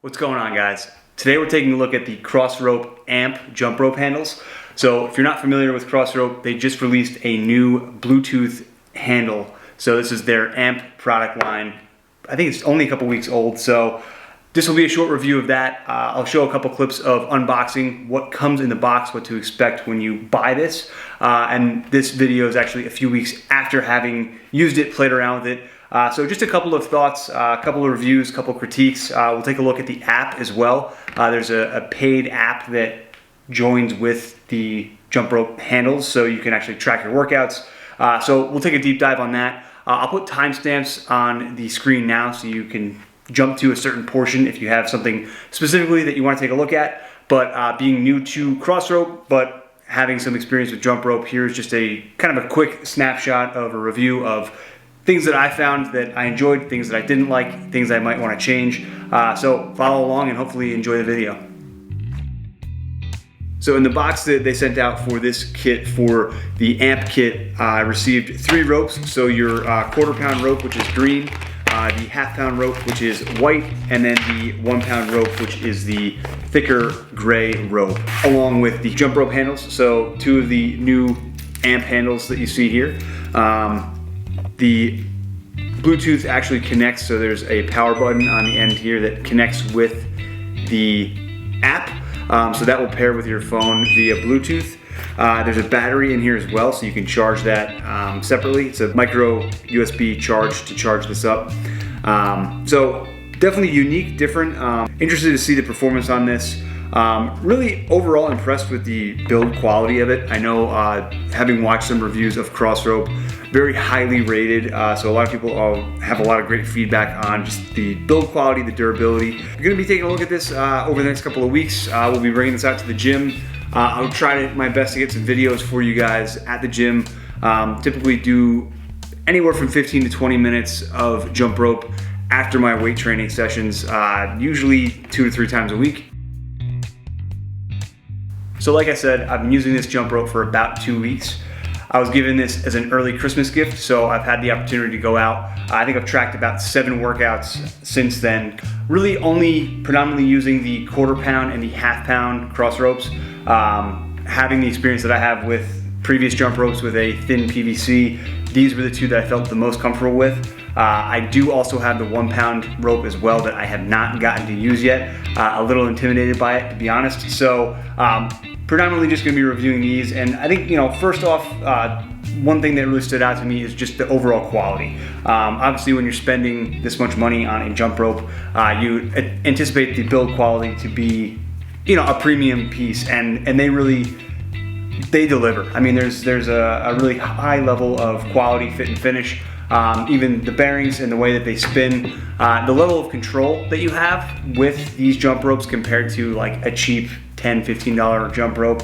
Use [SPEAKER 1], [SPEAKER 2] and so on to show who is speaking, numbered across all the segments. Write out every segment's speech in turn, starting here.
[SPEAKER 1] What's going on, guys? Today we're taking a look at the Crossrope AMP Jumprope handles. So if you're not familiar with Crossrope, they just released a new Bluetooth handle. So this is their AMP product line. I think it's only a couple weeks old, so this will be a short review of that. I'll show a couple clips of unboxing, what comes in the box, what to expect when you buy this. And this video is actually a few weeks after having used it, played around with it. So just a couple of thoughts, a couple of reviews, a couple of critiques. We'll take a look at the app as well. There's a paid app that joins with the Jumprope handles, so you can actually track your workouts. So we'll take a deep dive on that. I'll put timestamps on the screen now so you can jump to a certain portion if you have something specifically that you want to take a look at. But being new to Crossrope, but having some experience with Jumprope, here's just a kind of a quick snapshot of a review of things that I found that I enjoyed, things that I didn't like, things I might want to change. So follow along and hopefully enjoy the video. So in the box that they sent out for this kit, for the AMP kit, I received 3 ropes. So your quarter-pound rope, which is green, the half-pound rope, which is white, and then the 1-pound rope, which is the thicker gray rope, along with the Jumprope handles. So 2 of the new AMP handles that you see here. The Bluetooth actually connects, so there's a power button on the end here that connects with the app. So that will pair with your phone via Bluetooth. There's a battery in here as well, so you can charge that separately. It's a micro USB charge to charge this up. So definitely unique, different. Interested to see the performance on this. Really overall impressed with the build quality of it. I know having watched some reviews of Crossrope, very highly rated, so a lot of people have a lot of great feedback on just the build quality, the durability. We're going to be taking a look at this over the next couple of weeks. We'll be bringing this out to the gym. I'll try my best to get some videos for you guys at the gym. Typically do anywhere from 15 to 20 minutes of jump rope after my weight training sessions, usually 2 to 3 times a week. So like I said, I've been using this jump rope for about 2 weeks. I was given this as an early Christmas gift, so I've had the opportunity to go out. I think I've tracked about 7 workouts since then. Really only predominantly using the quarter-pound and the half-pound cross ropes. Having the experience that I have with previous jump ropes with a thin PVC, these were the 2 that I felt the most comfortable with. I do also have the 1-pound rope as well that I have not gotten to use yet. A little intimidated by it, to be honest. So predominantly just going to be reviewing these, and I think, first off, one thing that really stood out to me is just the overall quality. Obviously, when you're spending this much money on a jump rope, you anticipate the build quality to be, a premium piece, and they deliver. I mean, there's a really high level of quality, fit, and finish. Even the bearings and the way that they spin, the level of control that you have with these jump ropes compared to like a cheap $10, $15 jump rope,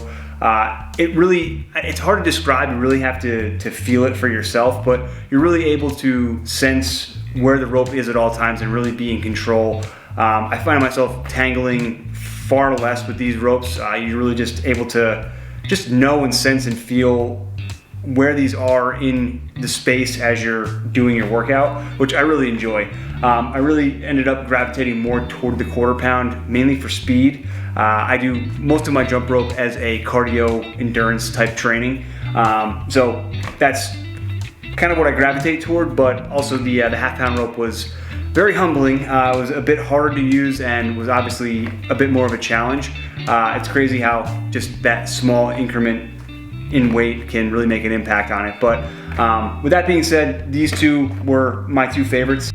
[SPEAKER 1] it's hard to describe. You really have to feel it for yourself, but you're really able to sense where the rope is at all times and really be in control. I find myself tangling far less with these ropes. You're really just able to just know and sense and feel where these are in the space as you're doing your workout, which I really enjoy. I really ended up gravitating more toward the quarter-pound, mainly for speed. I do most of my jump rope as a cardio endurance type training. So that's kind of what I gravitate toward, but also the half-pound rope was very humbling. It was a bit hard to use and was obviously a bit more of a challenge. It's crazy how just that small increment in weight can really make an impact on it. But with that being said, these 2 were my 2 favorites.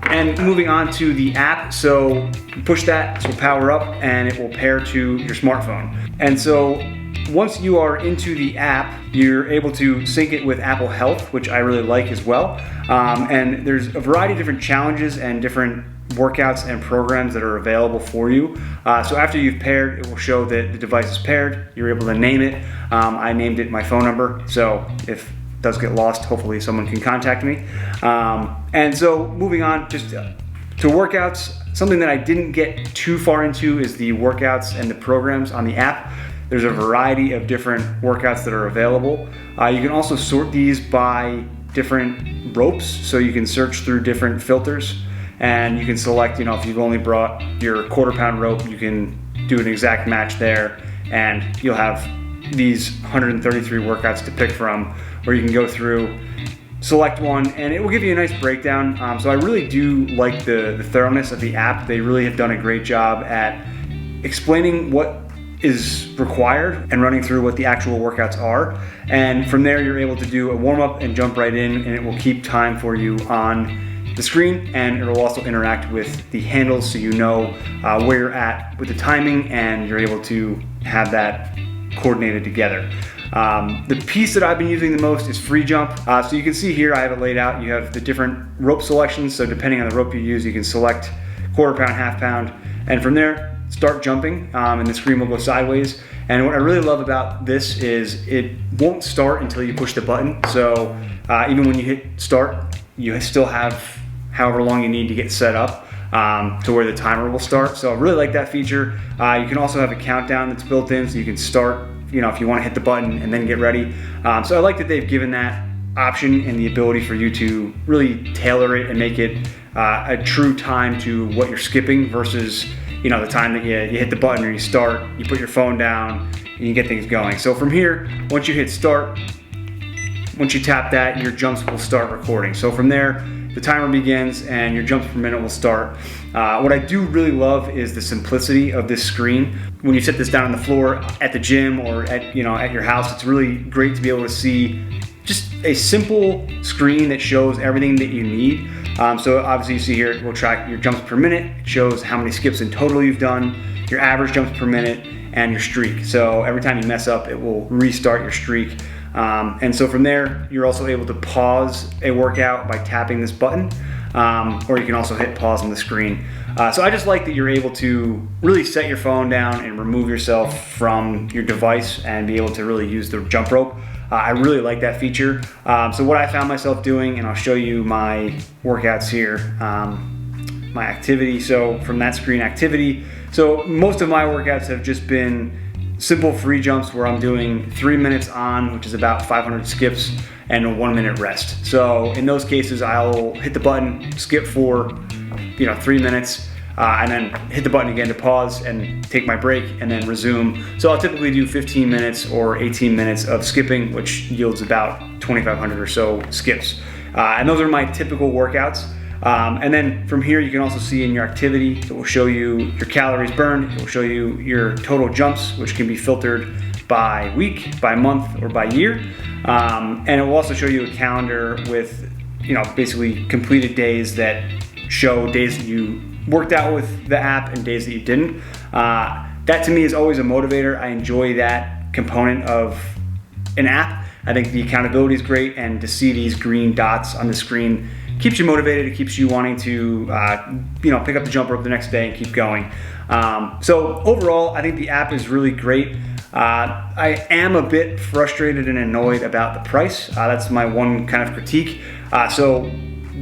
[SPEAKER 1] And moving on to the app, so push that, this will power up and it will pair to your smartphone. And so once you are into the app, you're able to sync it with Apple Health, which I really like as well. And there's a variety of different challenges and different workouts and programs that are available for you. So after you've paired, it will show that the device is paired. You're able to name it. I named it my phone number, so if it does get lost, hopefully someone can contact me. And so moving on just to workouts, something that I didn't get too far into is the workouts and the programs on the app. There's a variety of different workouts that are available. You can also sort these by different ropes, so you can search through different filters and you can select, if you've only brought your 1/4 pound rope, you can do an exact match there, and you'll have these 133 workouts to pick from, where you can go through, select one, and it will give you a nice breakdown. So I really do like the thoroughness of the app. They really have done a great job at explaining what is required and running through what the actual workouts are. And from there, you're able to do a warm-up and jump right in, and it will keep time for you on the screen, and it will also interact with the handles, so you know where you're at with the timing, and you're able to have that coordinated together. The piece that I've been using the most is free jump. So you can see here, I have it laid out. You have the different rope selections. So depending on the rope you use, you can select 1/4 pound, 1/2 pound, and from there, start jumping, and the screen will go sideways. And what I really love about this is it won't start until you push the button. So even when you hit start, you still have however long you need to get set up to where the timer will start. So I really like that feature. You can also have a countdown that's built in, so you can start, if you want to hit the button and then get ready. So I like that they've given that option and the ability for you to really tailor it and make it a true time to what you're skipping versus the time that you hit the button or you start, you put your phone down and you get things going. So from here, once you hit start, once you tap that, your jumps will start recording. So from there, the timer begins and your jumps per minute will start. What I do really love is the simplicity of this screen. When you set this down on the floor at the gym or at your house, it's really great to be able to see just a simple screen that shows everything that you need. So obviously you see here, it will track your jumps per minute. It shows how many skips in total you've done, your average jumps per minute, and your streak. So every time you mess up, it will restart your streak. And so from there, you're also able to pause a workout by tapping this button, or you can also hit pause on the screen. So I just like that you're able to really set your phone down and remove yourself from your device and be able to really use the jump rope. I really like that feature. So what I found myself doing, and I'll show you my workouts here, my activity. So from that screen, activity. So most of my workouts have just been simple free jumps where I'm doing 3 minutes on, which is about 500 skips, and a 1 minute rest. So in those cases, I'll hit the button, skip for 3 minutes, and then hit the button again to pause and take my break and then resume. So I'll typically do 15 minutes or 18 minutes of skipping, which yields about 2,500 or so skips. And those are my typical workouts. And then from here, you can also see in your activity, it will show you your calories burned. It will show you your total jumps, which can be filtered by week, by month, or by year. And it will also show you a calendar with, basically completed days that show days that you worked out with the app and days that you didn't. That to me is always a motivator. I enjoy that component of an app. I think the accountability is great, and to see these green dots on the screen keeps you motivated. It keeps you wanting to pick up the jump rope the next day and keep going. So overall, I think the app is really great. I am a bit frustrated and annoyed about the price. That's my one kind of critique. So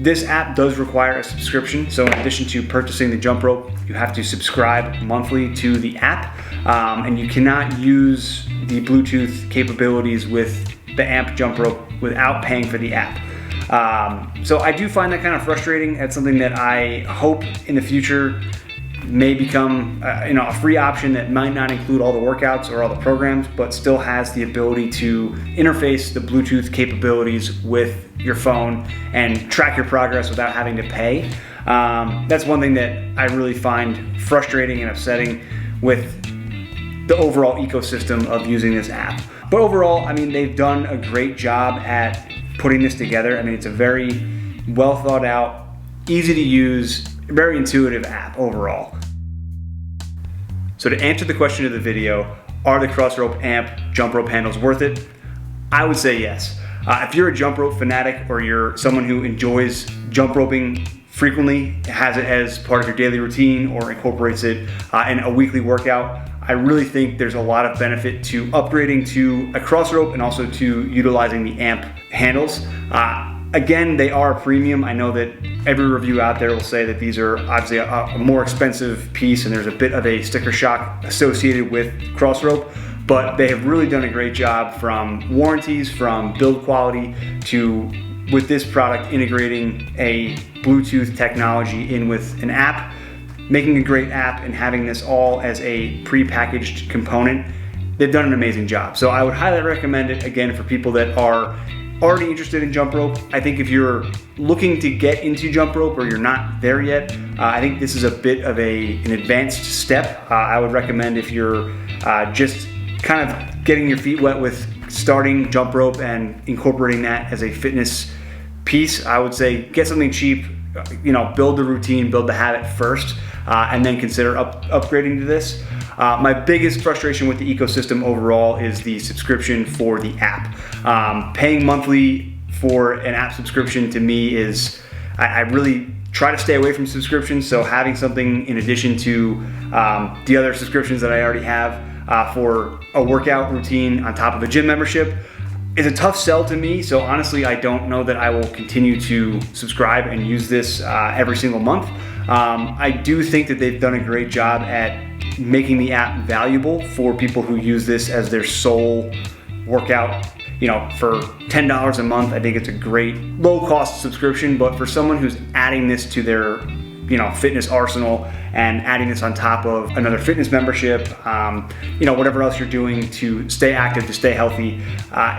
[SPEAKER 1] this app does require a subscription. So in addition to purchasing the jump rope, you have to subscribe monthly to the app, and you cannot use the Bluetooth capabilities with the AMP jump rope without paying for the app. So I do find that kind of frustrating. It's something that I hope in the future may become a free option that might not include all the workouts or all the programs, but still has the ability to interface the Bluetooth capabilities with your phone and track your progress without having to pay. That's one thing that I really find frustrating and upsetting with the overall ecosystem of using this app. But overall, I mean, they've done a great job at putting this together. I mean, it's a very well thought out, easy to use, very intuitive app overall. So to answer the question of the video, are the Crossrope AMP jump rope handles worth it? I would say yes. If you're a jump rope fanatic, or you're someone who enjoys jump roping frequently, has it as part of your daily routine, or incorporates it in a weekly workout, I really think there's a lot of benefit to upgrading to a Crossrope and also to utilizing the AMP handles. Again, they are a premium. I know that every review out there will say that these are obviously a more expensive piece, and there's a bit of a sticker shock associated with Crossrope, but they have really done a great job, from warranties, from build quality, to with this product integrating a Bluetooth technology in with an app, making a great app and having this all as a pre-packaged component, they've done an amazing job. So I would highly recommend it, again, for people that are already interested in jump rope. I think if you're looking to get into jump rope or you're not there yet, I think this is a bit of an advanced step. I would recommend if you're just kind of getting your feet wet with starting jump rope and incorporating that as a fitness piece, I would say get something cheap, build the routine, build the habit first, and then consider upgrading to this. My biggest frustration with the ecosystem overall is the subscription for the app. Paying monthly for an app subscription to me is, I really try to stay away from subscriptions, so having something in addition to the other subscriptions that I already have for a workout routine on top of a gym membership is a tough sell to me. So honestly, I don't know that I will continue to subscribe and use this every single month. I do think that they've done a great job at making the app valuable for people who use this as their sole workout. For $10 a month, I think it's a great low-cost subscription. But for someone who's adding this to their fitness arsenal and adding this on top of another fitness membership, whatever else you're doing to stay active, to stay healthy,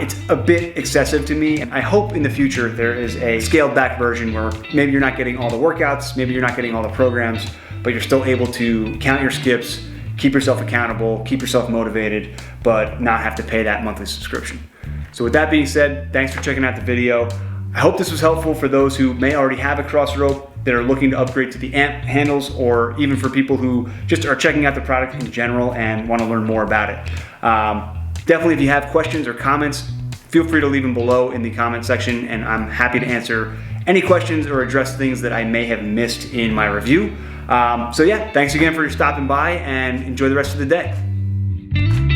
[SPEAKER 1] it's a bit excessive to me. And I hope in the future there is a scaled back version where maybe you're not getting all the workouts, maybe you're not getting all the programs, but you're still able to count your skips, keep yourself accountable, keep yourself motivated, but not have to pay that monthly subscription. So with that being said, thanks for checking out the video. I hope this was helpful for those who may already have a Crossrope that are looking to upgrade to the AMP handles, or even for people who just are checking out the product in general and want to learn more about it. Definitely, if you have questions or comments, feel free to leave them below in the comment section, and I'm happy to answer any questions or address things that I may have missed in my review. So yeah, thanks again for stopping by, and enjoy the rest of the day.